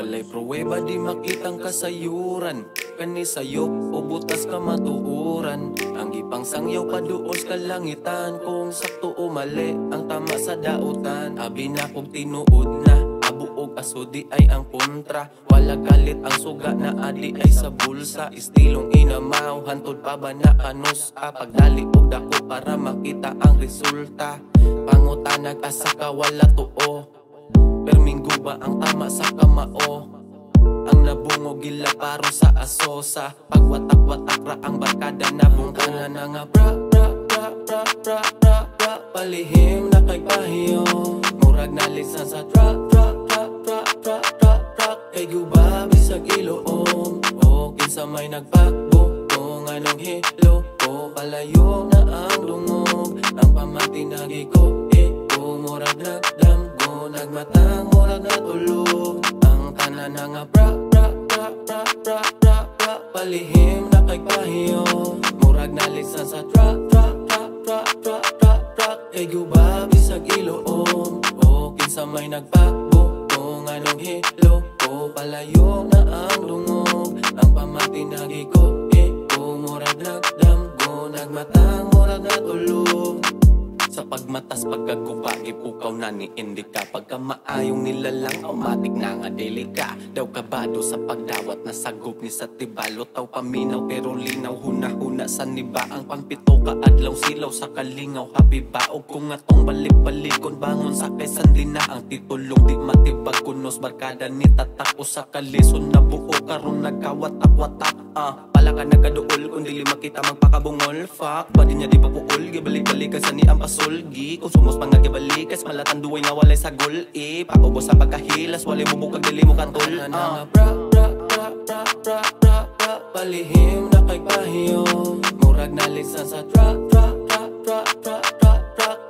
Walay pruweba di makitang kasayuran, kani sayop o butas ka matuuran. Ang ipang sangyaw paduol ka langitan, kung sakto o mali ang tama sa dautan. Abi na kong tinuod na abuog asodi ay ang kontra. Wala galit ang suga na adi ay sa bulsa. Istilong inamaw, hantod pa ba na kanus pagdali og dako para makita ang resulta. Pangutanag asa ka wala tuo, perminggo ba ang tama sa kamao? Ang nabungog gila paro sa asosa, pagwatak-watak ra ang barkada na bungkana na nga pra palihim na kay pahiyo. Murag na lisan sa tra kay guba bisag iloom. O kinsa may nagpakbo kung anong hilo o palayo na ang dungog. Ang pamatinagi ko murag nagdamgo, nagmatang murag natulog. Ang tanan na nga pra palihim na kay pahiyo. Murag na lisan sa tra kay guba bisag iloom. O kinsa may nagpakbo kung anong hilo o palayo na ang dungog. Ang pamatinagi ko murag nagdamgo, nagmatang murag natulog. Sa pagmatas pagkaguba, ipukaw na ni indika. Pagka maayong nilalang, automatic na nga delika. Daw kabado sa pagdawat na sagop ni sa tibalo. Taw paminaw pero linaw, huna-huna sa niba. Ang pangpito ka adlaw, silaw sa kalingaw. Happy ba o kung atong balik-balikon, bangon sa kaysan lina. Ang titulong di matibag kunos, barkada ni tatak o sa kalison. Nabuo karon nagkawatak-watak. Pala ka nagaduol, kung dili makita magpakabungol. Fuck, pwede niya di papuol, gibalik-balikan sa ni ang pasulgi. Kung sumos pang nagibalikas, malatan duway na walay sa gul. Paubos sa pagkahilas, walay bubukag dili mo kantol. Palihim na kay pahiyo. Murag na lisan sa tra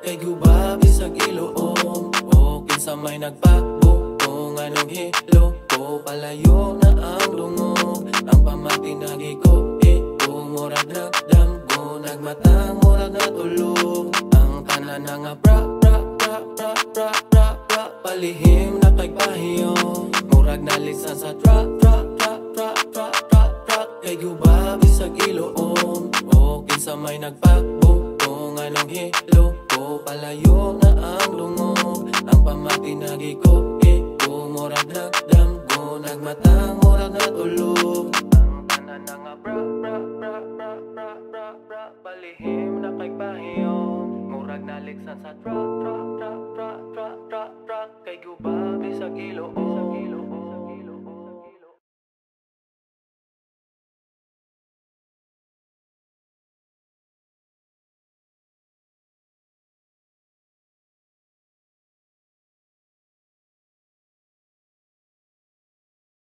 kay guba bisag iloom. O kinsa may nagpakbo kung anong hilo o palayo na ang dungog. Ang pamatinagi ko murag nagdamgo, nagmatang murag natulog. Ang tanan na nga pra palihim na kay pahiyo. Murag na lisan sa tra kay guba bisag iloom. O kinsa may nagpakbo kung anong hilo o palayo na ang dungog. Ang pamatinagi ko murag nagdamgo, nagmatang murag natulog. Ang tanan na nga pra palihim na kay pahiyo. Murag na lisan sa tra kay guba bisag iloom.